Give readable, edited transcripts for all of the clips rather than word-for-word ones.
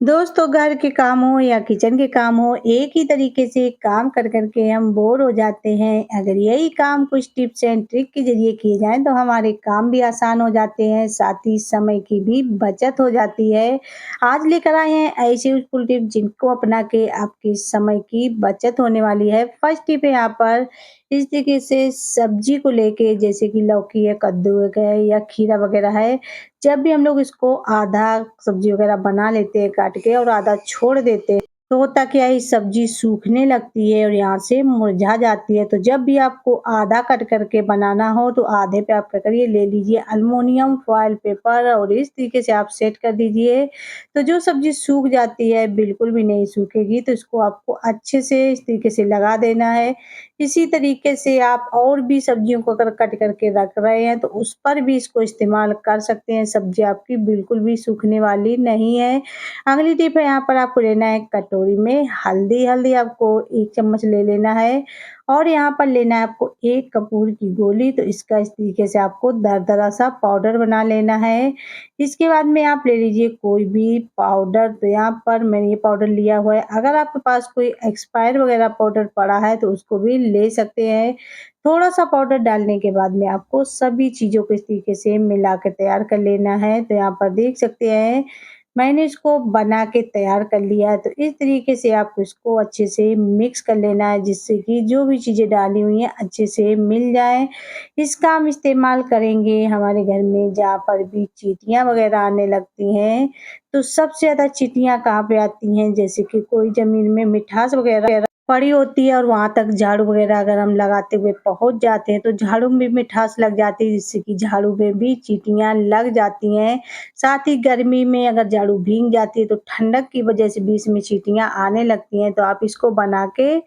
दोस्तों घर के काम हो या किचन के काम हो, एक ही तरीके से काम कर कर के हम बोर हो जाते हैं। अगर यही काम कुछ टिप्स एंड ट्रिक के ज़रिए किए जाएँ तो हमारे काम भी आसान हो जाते हैं, साथ ही समय की भी बचत हो जाती है। आज लेकर आए हैं ऐसे यूज़फुल टिप जिनको अपना के आपके समय की बचत होने वाली है। फर्स्ट टिप है यहाँ पर इस तरीके से सब्जी को लेके जैसे कि लौकी है, कद्दू है या खीरा वगैरह है, जब भी हम लोग इसको आधा सब्जी वगैरह बना लेते हैं काट के और आधा छोड़ देते हैं, तो होता क्या है इस सब्जी सूखने लगती है और यहाँ से मुरझा जाती है। तो जब भी आपको आधा कट करके बनाना हो तो आधे पे आप क्या करिए ले लीजिए अल्युमिनियम फॉइल पेपर और इस तरीके से आप सेट कर दीजिए। तो जो सब्जी सूख जाती है बिल्कुल भी नहीं सूखेगी, तो इसको आपको अच्छे से इस तरीके से लगा देना है। इसी तरीके से आप और भी सब्जियों को अगर कट करके रख रहे हैं तो उस पर भी इसको इस्तेमाल कर सकते हैं। सब्जी आपकी बिल्कुल भी सूखने वाली नहीं है। अगली टिप है यहाँ पर आपको लेना है कटोरी में हल्दी, हल्दी आपको 1 चम्मच ले लेना है और यहाँ पर लेना है आपको 1 कपूर की गोली। तो इसका इस तरीके से आपको दरदरा सा पाउडर बना लेना है। इसके बाद में आप ले लीजिए कोई भी पाउडर, तो यहाँ पर मैंने ये पाउडर लिया हुआ है। अगर आपके पास कोई एक्सपायर वगैरह पाउडर पड़ा है तो उसको भी ले सकते हैं। थोड़ा-सा पाउडर डालने के बाद में आपको सभी चीज़ों को इस तरीके से मिला के तैयार कर लेना है। तो यहाँ पर देख सकते हैं मैंने इसको बना के तैयार कर लिया है। तो इस तरीके से आपको इसको अच्छे से मिक्स कर लेना है जिससे कि जो भी चीज़ें डाली हुई हैं अच्छे से मिल जाएँ। इसका हम इस्तेमाल करेंगे हमारे घर में जहाँ पर भी चींटियाँ वगैरह आने लगती हैं, तो सबसे ज़्यादा चींटियाँ कहाँ पे आती हैं, जैसे कि कोई ज़मीन में मिठास वगैरह पड़ी होती है और वहाँ तक झाड़ू वगैरह अगर हम लगाते हुए पहुँच जाते हैं, तो झाड़ू में मिठास लग जाती है जिससे कि झाड़ू में भी चींटियाँ लग जाती हैं। साथ ही गर्मी में अगर झाड़ू भीग जाती है तो ठंडक की वजह से भी इसमें चींटियाँ आने लगती हैं। तो आप इसको बना के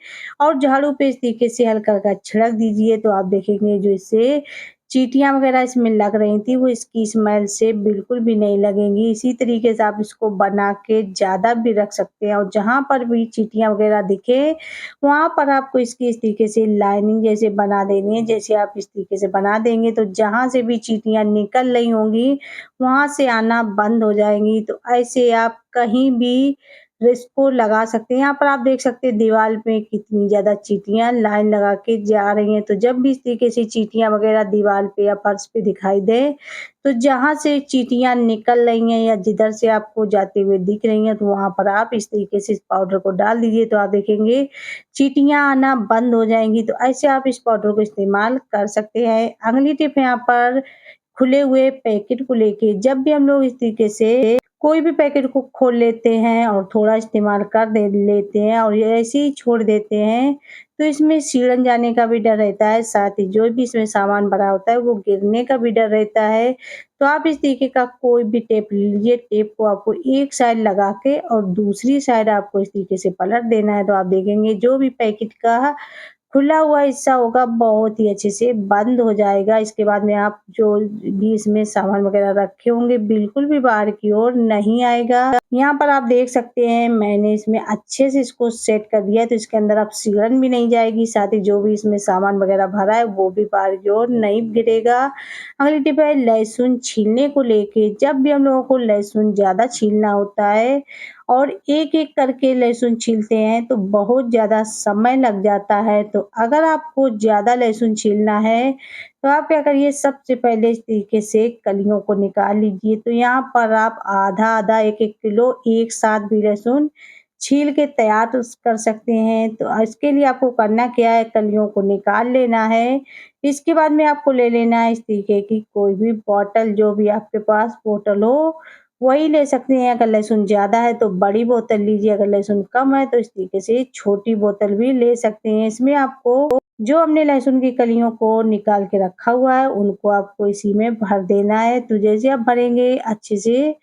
और झाड़ू पे इस तरीके से हल्का-हल्का छिड़क दीजिए, तो आप देखेंगे जो इससे चींटियाँ वगैरह इसमें लग रही थी वो इसकी स्मेल से बिल्कुल भी नहीं लगेंगी। इसी तरीके से आप इसको बना के ज़्यादा भी रख सकते हैं और जहाँ पर भी चींटियाँ वगैरह दिखे, वहाँ पर आपको इसकी इस तरीके से लाइनिंग जैसे बना देनी है। जैसे आप इस तरीके से बना देंगे तो जहाँ से भी चींटियाँ निकल रही होंगी, वहाँ से आना बंद हो जाएँगी। तो ऐसे आप कहीं भी इसको लगा सकते हैं। यहाँ पर आप देख सकते हैं दीवार पे कितनी ज़्यादा चींटियाँ लाइन लगा के जा रही हैं। तो जब भी इस तरीके से चींटियाँ वगैरह दीवार पे या फर्श पे दिखाई दें, तो जहाँ से चींटियाँ निकल रही हैं या जिधर से आपको जाते हुए दिख रही हैं, तो वहाँ पर आप इस तरीके से इस पाउडर को डाल दीजिए, तो आप देखेंगे चींटियाँ आना बंद हो जाएँगी। तो ऐसे आप इस पाउडर को इस्तेमाल कर सकते हैं। अगली टिप है यहाँ पर खुले हुए पैकेट को लेके जब भी हम लोग इस तरीके से कोई भी पैकेट को खोल लेते हैं और थोड़ा इस्तेमाल कर दे लेते हैं और ये ऐसे ही छोड़ देते हैं, तो इसमें सीलन जाने का भी डर रहता है, साथ ही जो भी इसमें सामान भरा होता है वो गिरने का भी डर रहता है। तो आप इस तरीके का कोई भी टेप ले लीजिए, टेप को आपको एक साइड लगा के और दूसरी साइड आपको इस तरीके से पलट देना है, तो आप देखेंगे जो भी पैकेट का खुला हुआ हिस्सा होगा बहुत ही अच्छे से बंद हो जाएगा। इसके बाद में आप जो भी इसमें सामान वगैरह रखे होंगे बिल्कुल भी बाहर की ओर नहीं आएगा। यहाँ पर आप देख सकते हैं मैंने इसमें अच्छे से इसको सेट कर दिया है, तो इसके अंदर अब सिकुड़न भी नहीं जाएगी, साथ ही जो भी इसमें सामान वगैरह भरा है वो भी बाहर की ओर नहीं गिरेगा। अगली टिप है लहसुन छीलने को लेके जब भी हम लोगों को लहसुन ज़्यादा छीलना होता है और एक-एक करके लहसुन छीलते हैं तो बहुत ज़्यादा समय लग जाता है। तो अगर आपको ज़्यादा लहसुन छीलना है, तो आप क्या करिए सबसे पहले इस तरीके से कलियों को निकाल लीजिए। तो यहाँ पर आप आधा-आधा, 1-1 किलो एक साथ भी लहसुन छील के तैयार तो कर सकते हैं। तो इसके लिए आपको करना क्या है, कलियों को निकाल लेना है। इसके बाद में आपको ले लेना है इस तरीके की कोई भी बॉटल, जो भी आपके पास बॉटल हो वही ले सकते हैं। अगर लहसुन ज़्यादा है तो बड़ी बोतल लीजिए, अगर लहसुन कम है तो इस तरीके से छोटी बोतल भी ले सकते हैं। इसमें आपको जो हमने लहसुन की कलियों को निकाल के रखा हुआ है, उनको आपको इसी में भर देना है। तो जैसे आप भरेंगे अच्छे से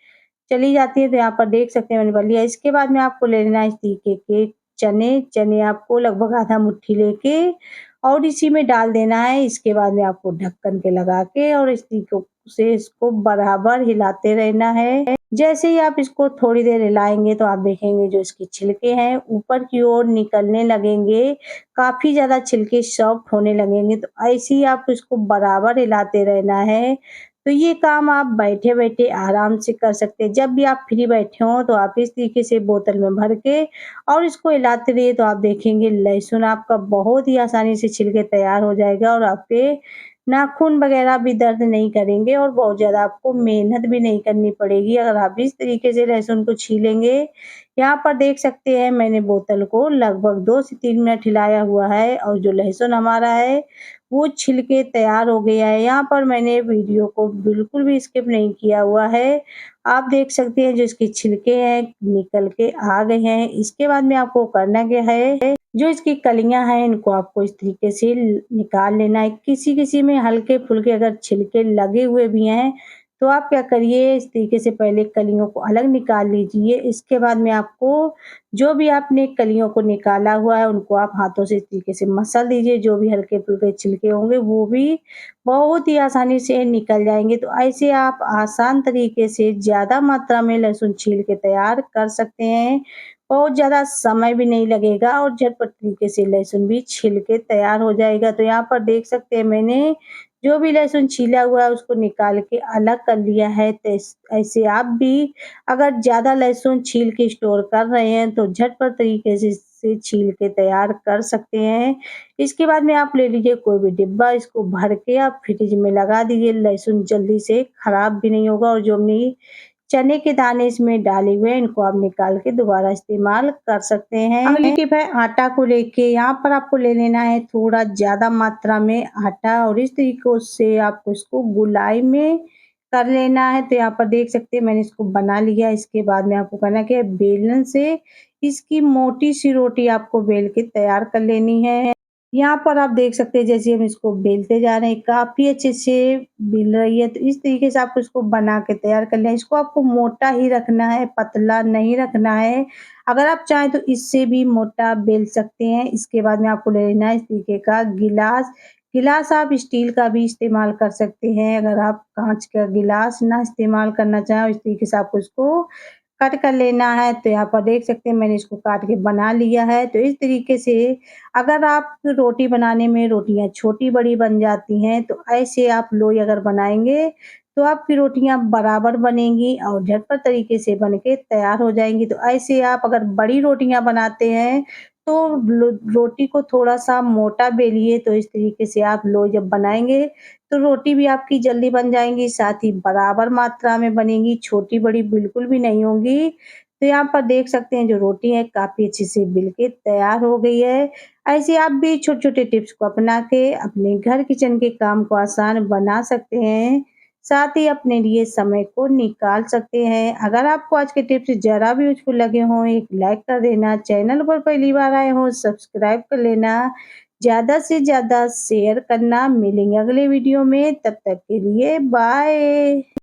चली जाती है, तो यहाँ पर देख सकते हैं मैंने भर लिया। इसके बाद में आपको ले लेना है इस तरीके के चने, चने आपको लगभग आधा मुट्ठी लेके और इसी में डाल देना है। इसके बाद में आपको ढक्कन के लगा के और इस तरीके से इसको बराबर हिलाते रहना है। जैसे ही आप इसको थोड़ी देर हिलाएँगे तो आप देखेंगे जो इसके छिलके हैं ऊपर की ओर निकलने लगेंगे, काफ़ी ज़्यादा छिलके सॉफ्ट होने लगेंगे। तो ऐसे ही आप इसको बराबर हिलाते रहना है। तो ये काम आप बैठे-बैठे आराम से कर सकते हैं। जब भी आप फ्री बैठे हों तो आप इस तरीके से बोतल में भर के और इसको हिलाते रहिए तो आप देखेंगे लहसुन आपका बहुत ही आसानी से छिल के तैयार हो जाएगा और आपके नाखून वगैरह भी दर्द नहीं करेंगे और बहुत ज़्यादा आपको मेहनत भी नहीं करनी पड़ेगी अगर आप इस तरीके से लहसुन को छीलेंगे। यहाँ पर देख सकते हैं मैंने बोतल को लगभग 2 से 3 मिनट हिलाया हुआ है और जो लहसुन हमारा है वो छिल के तैयार हो गया है। यहाँ पर मैंने वीडियो को बिल्कुल भी स्किप नहीं किया हुआ है। आप देख सकते हैं जो इसके छिलके हैं निकल के आ गए हैं। इसके बाद में आपको करना क्या है, जो इसकी कलियाँ हैं इनको आपको इस तरीके से निकाल लेना है। किसी-किसी में हल्के-फुल्के अगर छिलके लगे हुए भी हैं, तो आप क्या करिए इस तरीके से पहले कलियों को अलग निकाल लीजिए। इसके बाद में आपको जो भी आपने कलियों को निकाला हुआ है उनको आप हाथों से इस तरीके से मसल दीजिए। जो भी हल्के-फुल्के छिलके होंगे वो भी बहुत ही आसानी से निकल जाएँगे। तो ऐसे आप आसान तरीके से ज़्यादा मात्रा में लहसुन छील के तैयार कर सकते हैं। बहुत ज़्यादा समय भी नहीं लगेगा और झटपट तरीके से लहसुन भी छिल के तैयार हो जाएगा। तो यहाँ पर देख सकते हैं मैंने जो भी लहसुन छीला हुआ है उसको निकाल के अलग कर लिया है। तो ऐसे आप भी अगर ज़्यादा लहसुन छील के स्टोर कर रहे हैं तो झटपट तरीके से इसे छील के तैयार कर सकते हैं। इसके बाद में आप ले लीजिए कोई भी डिब्बा, इसको भर के आप फ्रिज में लगा दीजिए। लहसुन जल्दी से खराब भी नहीं होगा और जो हमने चने के दाने इसमें डाले हुए हैं, इनको आप निकाल के दोबारा इस्तेमाल कर सकते हैं। अगली टिप है आटा को लेके, यहाँ पर आपको ले लेना है थोड़ा ज़्यादा मात्रा में आटा और इस तरीकों से आपको इसको गोलाई में कर लेना है। तो यहाँ पर देख सकते हैं मैंने इसको बना लिया। इसके बाद में आपको करना क्या है, बेलन से इसकी मोटी सी रोटी आपको बेल के तैयार कर लेनी है। यहाँ पर आप देख सकते हैं जैसे हम इसको बेलते जा रहे हैं काफ़ी अच्छे से बेल रही है। तो इस तरीके से आपको इसको बना के तैयार कर लें। इसको आपको मोटा ही रखना है, पतला नहीं रखना है। अगर आप चाहें तो इससे भी मोटा बेल सकते हैं। इसके बाद में आपको ले लेना है इस तरीके का गिलास। गिलास आप स्टील का भी इस्तेमाल कर सकते हैं। अगर आप काँच का गिलास ना इस्तेमाल करना चाहें, इस तरीके से आपको इसको कट कर लेना है। तो यहाँ पर देख सकते हैं मैंने इसको काट के बना लिया है। तो इस तरीके से अगर आप रोटी बनाने में रोटियाँ छोटी-बड़ी बन जाती हैं, तो ऐसे आप लोई अगर बनाएँगे, तो आपकी रोटियाँ बराबर बनेंगी और झटपट तरीके से बन के तैयार हो जाएँगी। तो ऐसे आप अगर बड़ी रोटियाँ बनाते हैं, तो रोटी को थोड़ा-सा मोटा बेलिए, तो इस तरीके से आप लोई जब बनाएँगे, तो रोटी भी आपकी जल्दी बन जाएँगी, साथ ही बराबर मात्रा में बनेंगी, छोटी-बड़ी बिल्कुल भी नहीं होंगी। तो यहाँ पर देख सकते हैं जो रोटी है काफ़ी अच्छे से बिल के तैयार हो गई है। ऐसे आप भी छोटे-छोटे टिप्स को अपना के अपने घर किचन के काम को आसान बना सकते हैं। साथ ही अपने लिए समय को निकाल सकते हैं। अगर आपको आज के टिप्स ज़रा भी यूज़फुल लगे हों, एक लाइक कर देना। चैनल पर पहली बार आए हों, सब्सक्राइब कर लेना। ज़्यादा से ज़्यादा शेयर करना। मिलेंगे अगले वीडियो में, तब तक के लिए बाय।